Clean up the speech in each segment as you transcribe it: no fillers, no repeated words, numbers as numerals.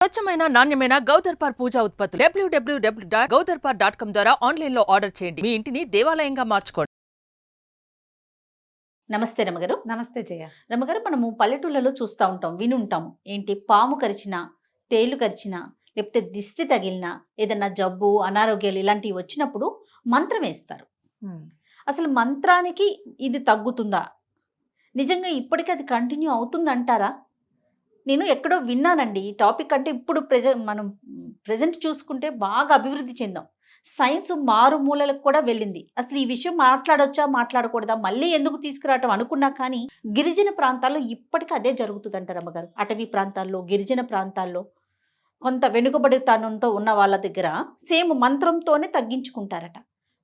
స్వచ్ఛమైన నాణ్యమైన గౌదర్పార్ పూజా ఉత్పత్తులు www.gaudarpar.com ద్వారా ఆన్లైన్ లో ఆర్డర్ చేయండి. మీ ఇంటిని దేవాలయంగా మార్చుకోండి. నమస్తే రమగారు. నమస్తే జయ. రమగారు, మనము పల్లెటూళ్ళలో చూస్తూ ఉంటాం, వినుంటాం. ఏంటి, పాము కరిచినా, తేలు కరిచినా, లేకపోతే దిష్టి తగిలినా, ఏదన్నా జబ్బు అనారోగ్యాలు ఇలాంటివి వచ్చినప్పుడు మంత్రం వేస్తారు. అసలు మంత్రానికి ఇది తగ్గుతుందా? నిజంగా ఇప్పటికీ అది కంటిన్యూ అవుతుందంటారా? నేను ఎక్కడో విన్నానండి ఈ టాపిక్. అంటే ఇప్పుడు మనం ప్రజెంట్ చూసుకుంటే బాగా అభివృద్ధి చెందాం, సైన్స్ మారుమూలలకు కూడా వెళ్ళింది. అసలు ఈ విషయం మాట్లాడొచ్చా మాట్లాడకూడదా, మళ్ళీ ఎందుకు తీసుకురావటం అనుకున్నా కానీ గిరిజన ప్రాంతాల్లో ఇప్పటికీ అదే జరుగుతుందంట రమ్మగారు. అటవీ ప్రాంతాల్లో, గిరిజన ప్రాంతాల్లో, కొంత వెనుకబడితనంతో ఉన్న వాళ్ళ దగ్గర సేమ్ మంత్రంతోనే తగ్గించుకుంటారట.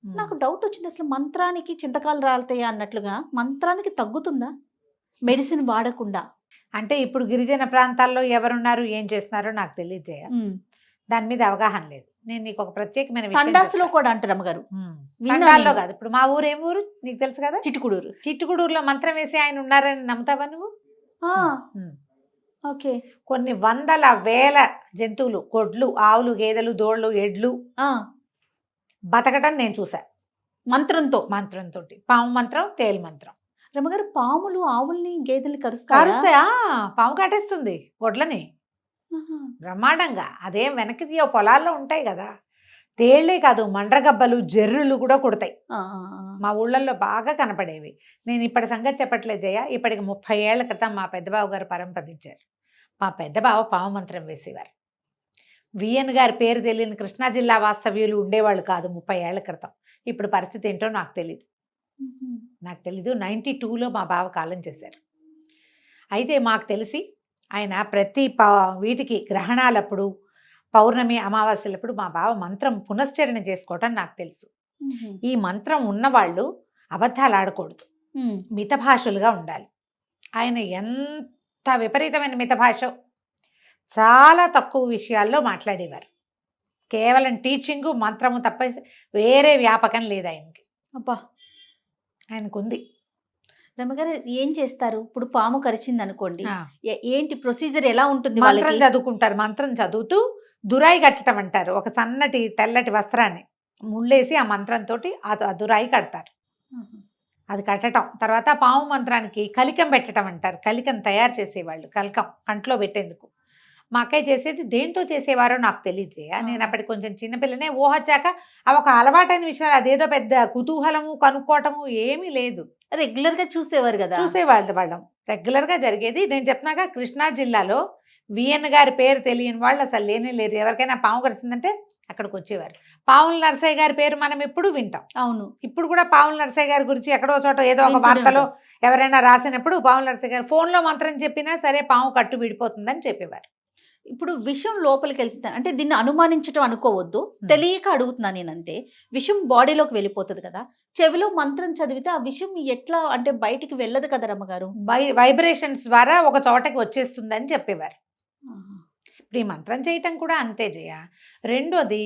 నాకు డౌట్ వచ్చింది, అసలు మంత్రానికి చింతకాలు రాలుతాయా అన్నట్లుగా మంత్రానికి తగ్గుతుందా మెడిసిన్ వాడకుండా? అంటే ఇప్పుడు గిరిజన ప్రాంతాల్లో ఎవరున్నారు, ఏం చేస్తున్నారో నాకు తెలియదు జయ. దాని మీద అవగాహన లేదు. నేను నీకు ఒక ప్రత్యేకమైన తండాసులో కూడా అంటారు అమ్మగారు. తండాల్లో కాదు, ఇప్పుడు మా ఊరు ఏం ఊరు నీకు తెలుసు కదా, చిట్టుకుడూరు. చిట్టుకుడూరులో మంత్రం వేసి ఆయన ఉన్నారని నమ్ముతావా నువ్వు? ఓకే. కొన్ని వందల వేల జంతువులు, కొడ్లు, ఆవులు, గేదెలు, దోళ్ళు, ఎడ్లు బతకటం నేను చూసా మంత్రంతో. పాము మంత్రం, తేలు మంత్రం. రమగారు, పాములు ఆవుల్ని గేదెల్ని కరుస్తాయా? పాము కాటేస్తుంది గొడ్లని బ్రహ్మాండంగా. అదేం వెనక్కి తీయ పొలాల్లో ఉంటాయి కదా. తేళ్లే కాదు, మండ్రగబ్బలు, జర్రులు కూడా కుడతాయి. మా ఊళ్ళల్లో బాగా కనపడేవి. నేను ఇప్పటి సంగతి చెప్పట్లేదు జయ. ఇప్పటికి 30 ఏళ్ల క్రితం మా పెద్దబాబు గారు పరంపదించారు. మా పెద్దబావ పాము మంత్రం వేసేవారు. విఎన్ గారి పేరు తెలియని కృష్ణా జిల్లా వాస్తవ్యులు ఉండేవాళ్ళు కాదు 30 ఏళ్ల క్రితం. ఇప్పుడు పరిస్థితి ఏంటో నాకు తెలీదు. 92లో మా బావ కాలం చేశారు. అయితే మాకు తెలిసి ఆయన ప్రతి వీటికి గ్రహణాలప్పుడు, పౌర్ణమి, అమావాస్యలప్పుడు మా బావ మంత్రం పునశ్చరణ చేసుకోవటం నాకు తెలుసు. ఈ మంత్రం ఉన్నవాళ్ళు అబద్ధాలు ఆడకూడదు, మితభాషలుగా ఉండాలి. ఆయన ఎంత విపరీతమైన మితభాష, చాలా తక్కువ విషయాల్లో మాట్లాడేవారు. కేవలం టీచింగు, మంత్రము తప్ప వేరే వ్యాపకం లేదు ఆయనకి. అబ్బా, ఆయనకుంది. రమగారు, ఏం చేస్తారు ఇప్పుడు? పాము కరిచింది అనుకోండి, ఏంటి ప్రొసీజర్, ఎలా ఉంటుంది? మంత్రం చదువుకుంటారు. మంత్రం చదువుతూ దురాయి కట్టడం అంటారు. ఒక సన్నటి తెల్లటి వస్త్రాన్ని ముళ్ళేసి ఆ మంత్రంతో ఆ దురాయి కడతారు. అది కట్టడం తర్వాత పాము మంత్రానికి కలికం పెట్టడం అంటారు. కలికం తయారు చేసేవాళ్ళు, కలికం కంట్లో పెట్టేందుకు. మా అక్కయ్య చేసేది దేంతో చేసేవారో నాకు తెలియదు. నేను అప్పటికి కొంచెం చిన్నపిల్లనే. ఊహొచ్చాక అవి ఒక అలవాటైన విషయాలు, అదేదో పెద్ద కుతూహలము కనుక్కోవటము ఏమీ లేదు. రెగ్యులర్గా చూసేవారు కదా, వాళ్ళం రెగ్యులర్గా జరిగేది. నేను చెప్తున్నాక కృష్ణా జిల్లాలో విఎన్ గారి పేరు తెలియని వాళ్ళు అసలు లేనే లేరు. ఎవరికైనా పాము కరిచిందంటే అక్కడికి వచ్చేవారు. పావుల నరసయ్య గారి పేరు మనం ఎప్పుడు వింటాం. అవును, ఇప్పుడు కూడా పావుల నరసయ్య గారి గురించి ఎక్కడో చోట ఏదో ఒక వార్తలో ఎవరైనా రాసినప్పుడు పావుల నరసయ్య గారు ఫోన్లో మంత్రం చెప్పినా సరే పాము కట్టు విడిపోతుందని చెప్పేవారు. ఇప్పుడు విషయం లోపలికి వెళ్తాను అంటే దీన్ని అనుమానించడం అనుకోవద్దు, తెలియక అడుగుతున్నాను నేను అంతే. విషయం బాడీలోకి వెళ్ళిపోతుంది కదా, చెవిలో మంత్రం చదివితే ఆ విషయం ఎట్లా అంటే బయటికి వెళ్ళదు కదా రమ్మగారు? వైబ్రేషన్స్ ద్వారా ఒక చోటకి వచ్చేస్తుందని చెప్పేవారు. ఇప్పుడు ఈ మంత్రం చేయటం కూడా అంతే జయ. రెండోది,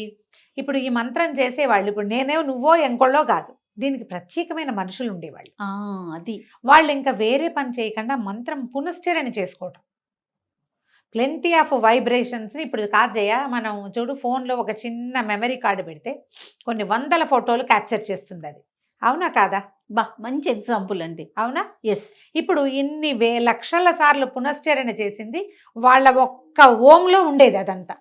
ఇప్పుడు ఈ మంత్రం చేసేవాళ్ళు, ఇప్పుడు నేనే నువ్వో ఎంకోళ్ళో కాదు, దీనికి ప్రత్యేకమైన మనుషులు ఉండేవాళ్ళు. అది వాళ్ళు ఇంకా వేరే పని చేయకుండా మంత్రం పునశ్చరణ చేసుకోవటం. Plenty of vibrations. ఇప్పుడు కాదు జయ, మనం చూడు ఫోన్లో ఒక చిన్న మెమరీ కార్డు పెడితే కొన్ని వందల ఫోటోలు క్యాప్చర్ చేస్తుంది అది. అవునా కాదా? మంచి ఎగ్జాంపుల్ అండి. అవునా? ఎస్. ఇప్పుడు ఇన్ని లక్షల సార్లు పునశ్చరణ చేసింది వాళ్ళ ఒక్క ఓంలో ఉండేది. అదంతా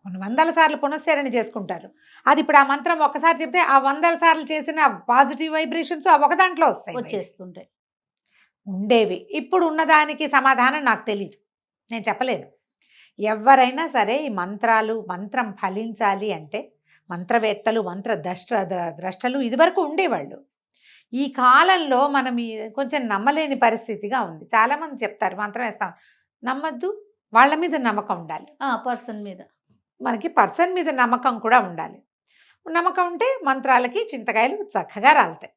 కొన్ని వందల సార్లు పునశ్చరణ చేసుకుంటారు. అది ఇప్పుడు ఆ మంత్రం ఒక్కసారి చెప్తే ఆ 100 సార్లు చేసిన పాజిటివ్ వైబ్రేషన్స్ ఆ ఒక దాంట్లో వచ్చేస్తుంటాయి. ఉండేవి. ఇప్పుడు ఉన్నదానికి సమాధానం నాకు తెలియదు, నేను చెప్పలేను. ఎవరైనా సరే ఈ మంత్రం ఫలించాలి అంటే మంత్రవేత్తలు, ద్రష్టలు ఇదివరకు ఉండేవాళ్ళు. ఈ కాలంలో మనం కొంచెం నమ్మలేని పరిస్థితిగా ఉంది. చాలామంది చెప్తారు మంత్రం వేస్తాం, నమ్మద్దు. వాళ్ళ మీద నమ్మకం ఉండాలి, పర్సన్ మీద. మనకి పర్సన్ మీద నమ్మకం కూడా ఉండాలి. నమ్మకం ఉంటే మంత్రాలకి చింతకాయలు చక్కగా రాలుతాయి.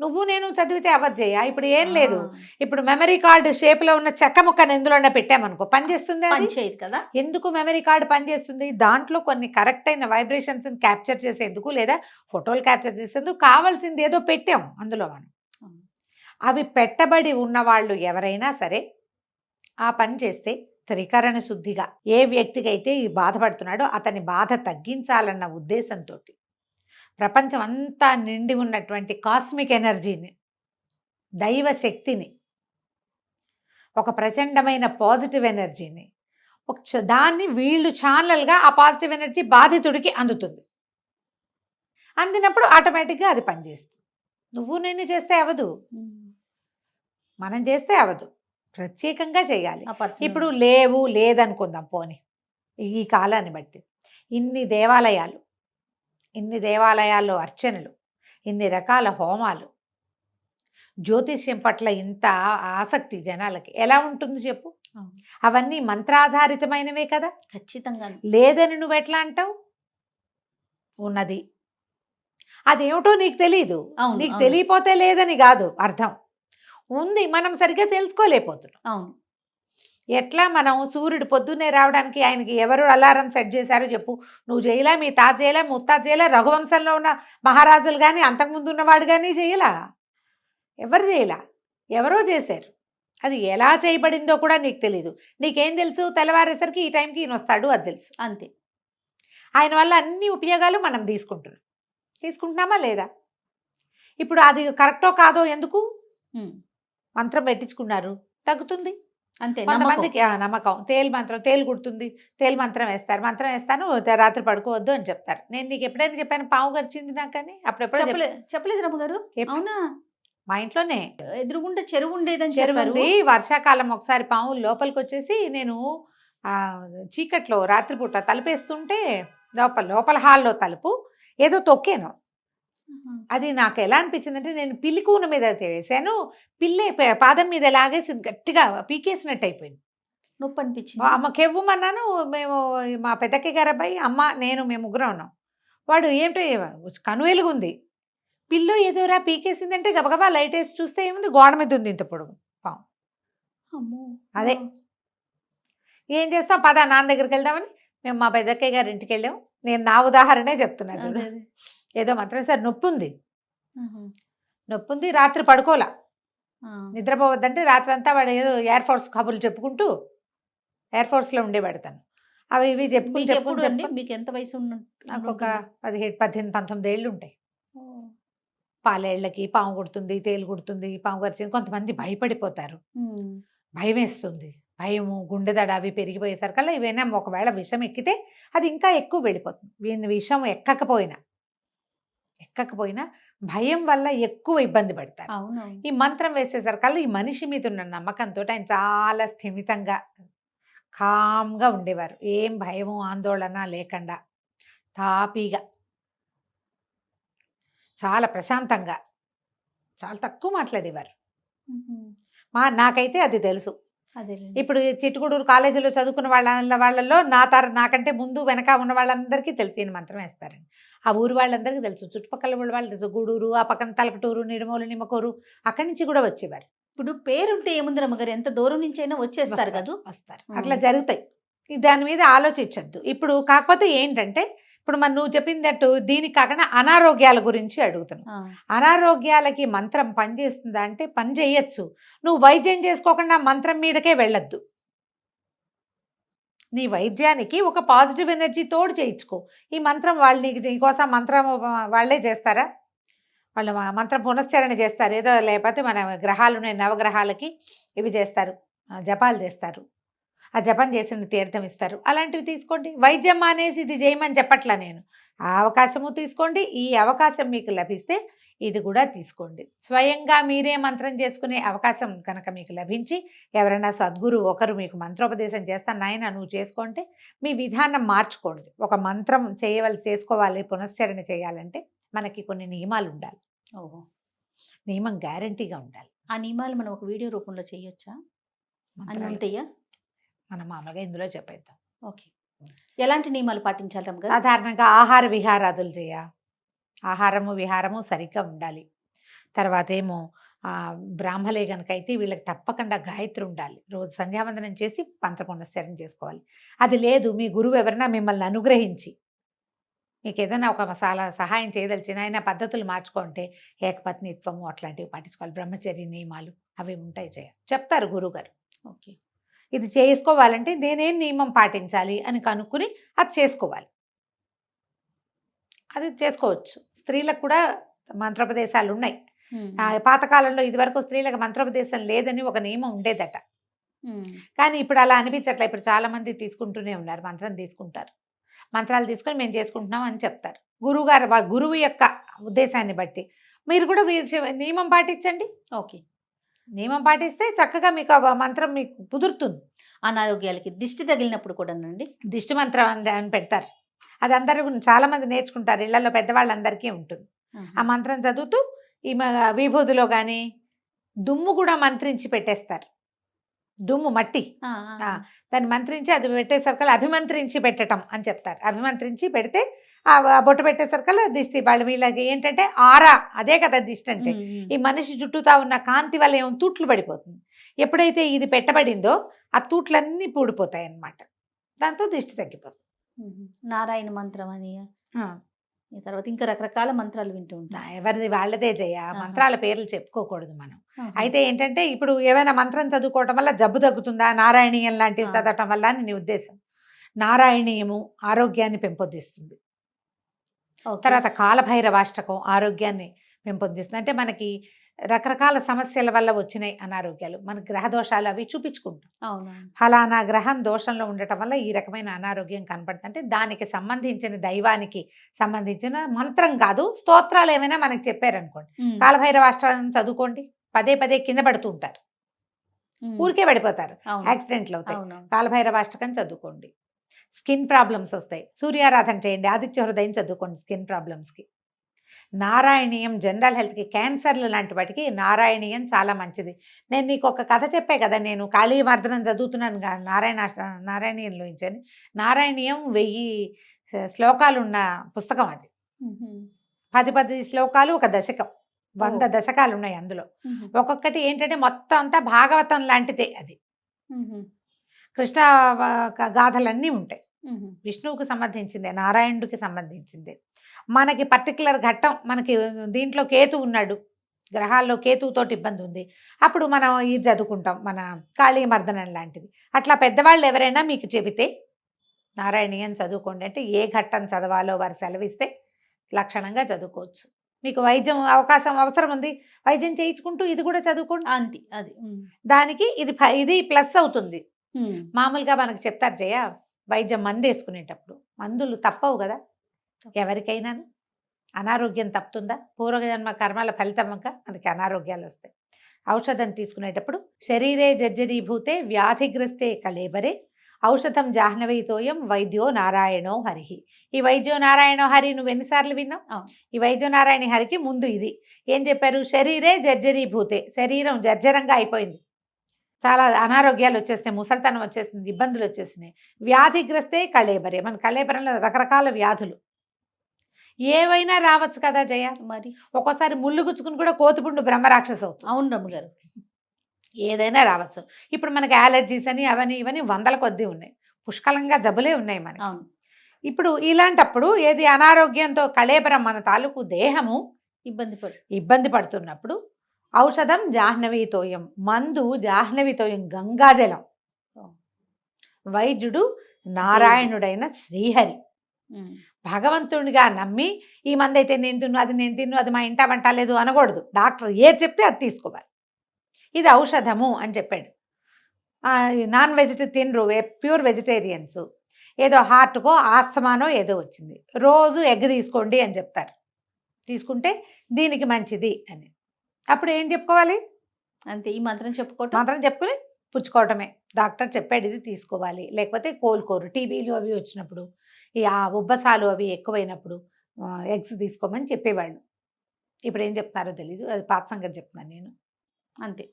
నువ్వు నేను చదివితే అవధ్యయ. ఇప్పుడు ఏం లేదు, ఇప్పుడు మెమరీ కార్డు షేప్లో ఉన్న చెక్క ముక్కను ఎందులోనే పెట్టామనుకో పనిచేస్తుంది, పనిచేయదు కదా. ఎందుకు మెమరీ కార్డు పనిచేస్తుంది? దాంట్లో కొన్ని కరెక్ట్ అయిన వైబ్రేషన్స్ క్యాప్చర్ చేసేందుకు, లేదా ఫోటోలు క్యాప్చర్ చేసేందుకు కావాల్సింది ఏదో పెట్టాం అందులో మనం. అవి పెట్టబడి ఉన్నవాళ్ళు ఎవరైనా సరే ఆ పని చేస్తే త్రికరణ శుద్ధిగా ఏ వ్యక్తికైతే ఈ బాధపడుతున్నాడో అతని బాధ తగ్గించాలన్న ఉద్దేశంతో ప్రపంచం అంతా నిండి ఉన్నటువంటి కాస్మిక్ ఎనర్జీని, దైవ శక్తిని, ఒక ప్రచండమైన పాజిటివ్ ఎనర్జీని దాన్ని వీళ్ళు ఛానల్గా ఆ పాజిటివ్ ఎనర్జీ బాధితుడికి అందుతుంది. అందినప్పుడు ఆటోమేటిక్గా అది పనిచేస్తుంది. నువ్వు నేను చేస్తే అవదు, మనం చేస్తే అవదు, ప్రత్యేకంగా చేయాలి. ఇప్పుడు లేదనుకుందాం పోనీ, ఈ కాలాన్ని బట్టి ఇన్ని దేవాలయాల్లో అర్చనలు, ఇన్ని రకాల హోమాలు, జ్యోతిష్యం పట్ల ఇంత ఆసక్తి జనాలకి ఎలా ఉంటుంది చెప్పు? అవన్నీ మంత్రాధారితమైనవే కదా. ఖచ్చితంగా. లేదని నువ్వు ఎట్లా అంటావు? ఉన్నది, అదేమిటో నీకు తెలియదు. నీకు తెలియపోతే లేదని కాదు అర్థం, ఉంది, మనం సరిగ్గా తెలుసుకోలేకపోతున్నాం. అవును. ఎట్లా మనం సూర్యుడు పొద్దున్నే రావడానికి ఆయనకి ఎవరు అలారం సెట్ చేశారో చెప్పు? నువ్వు చేయలా, మీ తాత చేయలా, ముత్తాత చేయలా, రఘువంశంలో ఉన్న మహారాజులు కానీ అంతకుముందు ఉన్నవాడు కానీ చేయలా, ఎవరు చేయలా, ఎవరో చేశారు. అది ఎలా చేయబడిందో కూడా నీకు తెలీదు. నీకేం తెలుసు? తెల్లవారేసరికి ఈ టైంకి ఈయన వస్తాడు, అది తెలుసు అంతే. ఆయన వల్ల అన్ని ఉపయోగాలు మనం తీసుకుంటున్నామా లేదా? ఇప్పుడు అది కరెక్టో కాదో ఎందుకు మంత్రం పెట్టించుకున్నారు, తగ్గుతుంది అంతే. కొంతమందికి నమ్మకం, తేలు కుడుతుంది, తేలు మంత్రం వేస్తారు, మంత్రం వేస్తాను రాత్రి పడుకోవద్దు అని చెప్తారు. నేను నీకు ఎప్పుడైనా చెప్పాను పాము గరిచింది నాకని? అప్పుడెప్పుడు చెప్పలేదు రమ్మగారు. అవునా? మా ఇంట్లోనే ఎదురుగుండా చెరువు ఉండేదని చెరువుంది. వర్షాకాలం ఒకసారి పాములు లోపలికి వచ్చేసి నేను చీకట్లో రాత్రిపూట తలుపేస్తుంటే లోపల హాల్లో తలుపు ఏదో తొక్కాను. అది నాకు ఎలా అనిపించిందంటే, నేను పిల్లి కూన మీద వేసాను, పిల్లి పాదం మీద లాగేసి గట్టిగా పీకేసినట్టు అయిపోయింది. నొప్పి అనిపించింది. అమ్మ కెవ్వమన్నాను. మేము మా పెద్దక్క గారు అబ్బాయి, అమ్మ, నేను ముగ్గురం ఉన్నాం. వాడు ఏంటో కనువెలుగుంది, పిల్లు ఏదోరా పీకేసిందంటే గబగబా లైట్ వేసి చూస్తే ఏముంది, గోడ మీద ఉంది ఇంత పొడుగు పాము. అదే ఏం చేస్తాం, పద నాన్న దగ్గరికి వెళ్దామని మేము మా పెద్దక్కయ్య గారి ఇంటికి వెళ్ళాం. నేను నా ఉదాహరణే చెప్తున్నాను. ఏదో మంత్రం సార్ నొప్పి ఉంది, రాత్రి పడుకోలా, నిద్రపోవద్దంటే రాత్రి అంతా వాడు ఏదో ఎయిర్ ఫోర్స్ కబుర్లు చెప్పుకుంటూ, ఎయిర్ ఫోర్స్లో ఉండేవాడు తను. అవి ఇవి చెప్పుకుంటూ. మీకు ఎంత వయసు? నాకు ఒక 17, 18, 19 ఏళ్ళు ఉంటాయి. పాలేళ్లకి పాము కుడుతుంది, తేలు కుడుతుంది, పాము గరిచింది, కొంతమంది భయపడిపోతారు, భయం వేస్తుంది, భయము, గుండెదడ అవి పెరిగిపోయేసరికల్లా ఇవైనా ఒకవేళ విషం ఎక్కితే అది ఇంకా ఎక్కువ వెళ్ళిపోతుంది. విషం ఎక్కకపోయినా భయం వల్ల ఎక్కువ ఇబ్బంది పడతారు. ఈ మంత్రం వేసేసరికల్లా ఈ మనిషి మీద ఉన్న నమ్మకంతో ఆయన చాలా స్థిమితంగా, కామ్గా ఉండేవారు. ఏం భయము ఆందోళన లేకుండా తాపీగా, చాలా ప్రశాంతంగా, చాలా తక్కువ మాట్లాడేవారు. నాకైతే అది తెలుసు. ఇప్పుడు చిట్టుగూడూరు కాలేజీలో చదువుకున్న వాళ్ళల్లో నాకంటే ముందు వెనక ఉన్న వాళ్ళందరికీ తెలుసు ఈయన మంత్రం వేస్తారని. ఆ ఊరు వాళ్ళందరికీ తెలుసు, చుట్టుపక్కల వాళ్ళు తెలుసు. గూడూరు, ఆ పక్కన తలకటూరు, నిడమూలు, నిమ్మకూరు, అక్కడి నుంచి కూడా వచ్చేవారు. ఇప్పుడు పేరుంటే ఏముంది రమ్మగారు, ఎంత దూరం నుంచి అయినా వచ్చేస్తారు కదా. వస్తారు, అట్లా జరుగుతాయి. దాని మీద ఆలోచించద్దు. ఇప్పుడు కాకపోతే ఏంటంటే, ఇప్పుడు మరి నువ్వు చెప్పిందట్టు దీనికి కాకుండా అనారోగ్యాల గురించి అడుగుతున్నావు. అనారోగ్యాలకి మంత్రం పనిచేస్తుందా అంటే పని చేయొచ్చు. నువ్వు వైద్యం చేసుకోకుండా మంత్రం మీదకే వెళ్ళొద్దు. నీ వైద్యానికి ఒక పాజిటివ్ ఎనర్జీ తోడు చేయించుకో. ఈ మంత్రం వాళ్ళు నీకోసం మంత్రం వాళ్ళే చేస్తారా? వాళ్ళు మంత్రం పునశ్చరణ చేస్తారు ఏదో, లేకపోతే మన గ్రహాలు ఉన్నాయి, నవగ్రహాలకి ఇవి చేస్తారు, జపాలు చేస్తారు, ఆ జపం చేసిన తీర్థం ఇస్తారు. అలాంటివి తీసుకోండి. వైద్యం మానేసి ఇది చేయమని చెప్పట్లా నేను. ఆ అవకాశము తీసుకోండి. ఈ అవకాశం మీకు లభిస్తే ఇది కూడా తీసుకోండి. స్వయంగా మీరే మంత్రం చేసుకునే అవకాశం కనుక మీకు లభించి ఎవరైనా సద్గురు ఒకరు మీకు మంత్రోపదేశం చేస్తాను నాయన నువ్వు చేసుకుంటే మీ విధానం మార్చుకోండి. ఒక మంత్రం చేసుకోవాలి, పునశ్చరణ చేయాలంటే మనకి కొన్ని నియమాలు ఉండాలి. నియమం గ్యారంటీగా ఉండాలి. ఆ నియమాలు మనం ఒక వీడియో రూపంలో చేయొచ్చా? అని ఉంటాయా? మనం మామూలుగా ఇందులో చెప్పేద్దాం. ఓకే. ఎలాంటి నియమాలు పాటించాలి రమ్మగారు? సాధారణంగా ఆహార విహారాదులు ఆహారము విహారము సరిగ్గా ఉండాలి. తర్వాత ఏమో బ్రాహ్మలే కనుక అయితే వీళ్ళకి తప్పకుండా గాయత్రి ఉండాలి. రోజు సంధ్యావందనం చేసి మంత్ర పునశ్చరణ చేసుకోవాలి. అది లేదు, మీ గురువు ఎవరైనా మిమ్మల్ని అనుగ్రహించి మీకు ఏదైనా ఒక సహాయం చేయదలిచిన ఆయన పద్ధతులు మార్చుకుంటే ఏకపత్నిత్వము అట్లాంటివి పాటించుకోవాలి. బ్రహ్మచర్య నియమాలు అవి ఉంటాయి చెప్తారు గురువుగారు. ఓకే. ఇది చేసుకోవాలంటే నేనేం నియమం పాటించాలి అని కనుక్కుని అది చేసుకోవాలి. అది చేసుకోవచ్చు. స్త్రీలకు కూడా మంత్రోపదేశాలు ఉన్నాయి. పాతకాలంలో ఇదివరకు స్త్రీలకు మంత్రోపదేశం లేదని ఒక నియమం ఉండేదట. కానీ ఇప్పుడు అలా అనిపించట్లే. ఇప్పుడు చాలా మంది తీసుకుంటూనే ఉన్నారు, మంత్రం తీసుకుంటారు. మంత్రాలు తీసుకొని మేము చేసుకుంటున్నాం అని చెప్తారు. గురువు యొక్క ఉద్దేశాన్ని బట్టి మీరు కూడా నియమం పాటించండి. ఓకే, నియమం పాటిస్తే చక్కగా మీకు ఆ మంత్రం మీకు కుదురుతుంది. అనారోగ్యాలకి దిష్టి తగిలినప్పుడు కూడా అండి దిష్టి మంత్రం అని పెడతారు. అది అందరూ చాలా మంది నేర్చుకుంటారు. ఇళ్లలో పెద్దవాళ్ళందరికీ ఉంటుంది. ఆ మంత్రం చదువుతూ ఈ విభూతిలో కానీ దుమ్ము కూడా మంత్రించి పెట్టేస్తారు. దుమ్ము మట్టి దాన్ని మంత్రించి అది పెట్టేసరికల్ అభిమంత్రించి పెట్టడం అని చెప్తారు. అభిమంత్రించి పెడితే ఆ బొట్టు పెట్టేసరికల్ దిష్టి వాళ్ళు వీళ్ళకి ఏంటంటే ఆరా, అదే కదా దిష్టి అంటే. ఈ మనిషి చుట్టూతా ఉన్న కాంతి వల్ల ఏమో తూట్లు పడిపోతుంది. ఎప్పుడైతే ఇది పెట్టబడిందో ఆ తూట్లన్నీ పూడిపోతాయి అన్నమాట. దాంతో దిష్టి తగ్గిపోతుంది. నారాయణ మంత్రం అని తర్వాత ఇంకా రకరకాల మంత్రాలు వింటూ ఉంటాం. ఎవరిది వాళ్ళదే జయ. మంత్రాల పేర్లు చెప్పుకోకూడదు మనం. అయితే ఏంటంటే ఇప్పుడు ఏమైనా మంత్రం చదువుకోవటం వల్ల జబ్బు తగ్గుతుందా, నారాయణీయం లాంటివి చదవటం వల్ల అని నీ ఉద్దేశం. నారాయణీయము ఆరోగ్యాన్ని పెంపొందిస్తుంది. తర్వాత కాలభైరవాష్టకం ఆరోగ్యాన్ని పెంపొందిస్తుంది. అంటే మనకి రకరకాల సమస్యల వల్ల వచ్చినాయి అనారోగ్యాలు, మన గ్రహ దోషాలు అవి చూపించుకుంటాం. ఫలానా గ్రహం దోషంలో ఉండటం వల్ల ఈ రకమైన అనారోగ్యం కనపడుతుంది. అంటే దానికి సంబంధించిన దైవానికి సంబంధించిన మంత్రం కాదు, స్తోత్రాలు ఏమైనా మనకి చెప్పారనుకోండి. కాలభైరవాష్టకం చదువుకోండి. పదే పదే కింద పడుతూ ఉంటారు, ఊరికే పడిపోతారు, యాక్సిడెంట్లు అవుతాయి. కాలభైరవాష్టకం చదువుకోండి. స్కిన్ ప్రాబ్లమ్స్ వస్తాయి, సూర్యారాధన చేయండి. ఆదిత్య హృదయం చదువుకోండి స్కిన్ ప్రాబ్లమ్స్కి. నారాయణీయం జనరల్ హెల్త్కి, క్యాన్సర్లు లాంటి వాటికి నారాయణీయం చాలా మంచిది. నేను నీకు ఒక కథ చెప్పే కదా, నేను కాళీమర్దనం చదువుతున్నాను నారాయణీయంలో ఇచ్చాను. నారాయణీయం 1000 శ్లోకాలు ఉన్న పుస్తకం అది. 10 శ్లోకాలు ఒక దశకం, 100 దశకాలు ఉన్నాయి అందులో. ఒక్కొక్కటి ఏంటంటే మొత్తం అంతా భాగవతం లాంటిదే అది. కృష్ణ గాథలన్నీ ఉంటాయి. విష్ణువుకు సంబంధించిందే, నారాయణుడికి సంబంధించిందే. మనకి పర్టికులర్ ఘట్టం, మనకి దీంట్లో కేతు ఉన్నాడు, గ్రహాల్లో కేతువుతోటి ఇబ్బంది ఉంది, అప్పుడు మనం ఇది చదువుకుంటాం, మన కాళీమర్దనం లాంటిది. అట్లా పెద్దవాళ్ళు ఎవరైనా మీకు చెబితే నారాయణీయం చదువుకోండి అంటే ఏ ఘట్టం చదవాలో వారు సెలవిస్తే లక్షణంగా చదువుకోవచ్చు. మీకు వైద్యం అవసరం ఉంది, వైద్యం చేయించుకుంటూ ఇది కూడా చదువుకోండి. అంతే, అది దానికి ఇది ప్లస్ అవుతుంది. మామూలుగా మనకు చెప్తారు జయ, వైద్యం మందు వేసుకునేటప్పుడు మందులు తప్పవు కదా ఎవరికైనా. అనారోగ్యం తప్పుతుందా? పూర్వజన్మ కర్మల ఫలితంగా మనకి అనారోగ్యాలు వస్తాయి. ఔషధం తీసుకునేటప్పుడు శరీరే జర్జరీభూతే వ్యాధిగ్రస్తే కళేబరే ఔషధం జాహ్నవీతోయం వైద్యో నారాయణో హరి. ఈ వైద్యో నారాయణో హరి నువ్వు ఎన్నిసార్లు విన్నావు? ఈ వైద్యో నారాయణ హరికి ముందు ఇది ఏం చెప్పారు? శరీరే జర్జరీభూతే, శరీరం జర్జరంగా అయిపోయింది, చాలా అనారోగ్యాలు వచ్చేసినాయి, ముసలితనం వచ్చేసింది, ఇబ్బందులు వచ్చేసినాయి. వ్యాధిగ్రస్తే కళేబరే, మన కళేబరంలో రకరకాల వ్యాధులు ఏవైనా రావచ్చు కదా జయ. మరి ఒక్కోసారి ముళ్ళు గుచ్చుకుని కూడా కోతిపుండు బ్రహ్మరాక్షస అవుతుంది. అవును రమ్మగారు, ఏదైనా రావచ్చు. ఇప్పుడు మనకి అలర్జీస్ అని అవని ఇవని 100 కొద్దీ ఉన్నాయి, పుష్కలంగా జబ్బులే ఉన్నాయి మనకి. అవును. ఇప్పుడు ఇలాంటప్పుడు ఏది అనారోగ్యంతో కళేబరం మన తాలూకు దేహము ఇబ్బంది పడుతున్నప్పుడు ఔషధం జాహ్నవీతోయం, మందు జాహ్నవీతోయం గంగాజలం. వైద్యుడు నారాయణుడైన శ్రీహరి. భగవంతుడిగా నమ్మి ఈ మంది అయితే నేను తిన్ను అది మా ఇంట వంట లేదు అనకూడదు. డాక్టర్ ఏది చెప్తే అది తీసుకోవాలి. ఇది ఔషధము అని చెప్పాడు. నాన్ తినరు, ప్యూర్ వెజిటేరియన్స్. ఏదో హార్ట్కో ఆస్తమానో ఏదో వచ్చింది, రోజు ఎగ్ తీసుకోండి అని చెప్తారు. తీసుకుంటే దీనికి మంచిది అని. అప్పుడు ఏం చెప్పుకోవాలి? అంతే, ఈ మంత్రం చెప్పుకుని పుచ్చుకోవటమే. డాక్టర్ చెప్పాడు ఇది తీసుకోవాలి, లేకపోతే కోలుకోరు. టీబీలు అవి వచ్చినప్పుడు, ఆ ఉబ్బసాలు అవి ఎక్కువైనప్పుడు ఎగ్స్ తీసుకోమని చెప్పేవాళ్ళు. ఇప్పుడు ఏం చెప్తున్నారో తెలీదు, అది పాత సంగతి చెప్తున్నాను నేను. అంతే,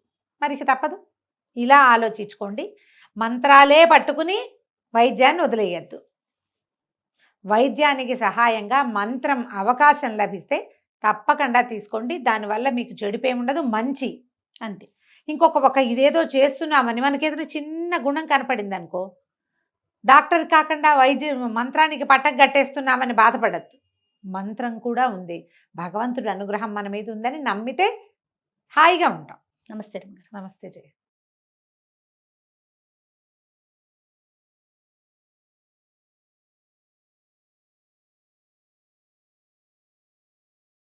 మరి తప్పదు. ఇలా ఆలోచించుకోండి. మంత్రాలే పట్టుకుని వైద్యాన్ని వదిలేయద్దు. వైద్యానికి సహాయంగా మంత్రం అవకాశం లభిస్తే తప్పకుండా తీసుకోండి. దానివల్ల మీకు చెడిపోయి మంచి. అంతే. ఇంకొక ఇదేదో చేస్తున్నామని మనకి ఏదైనా చిన్న గుణం కనపడింది అనుకో, డాక్టర్ కాకుండా మంత్రానికి పట్టం కట్టేస్తున్నామని బాధపడద్దు. మంత్రం కూడా ఉంది, భగవంతుడి అనుగ్రహం మన మీద ఉందని నమ్మితే హాయిగా ఉంటాం. నమస్తే. నమస్తే జయ.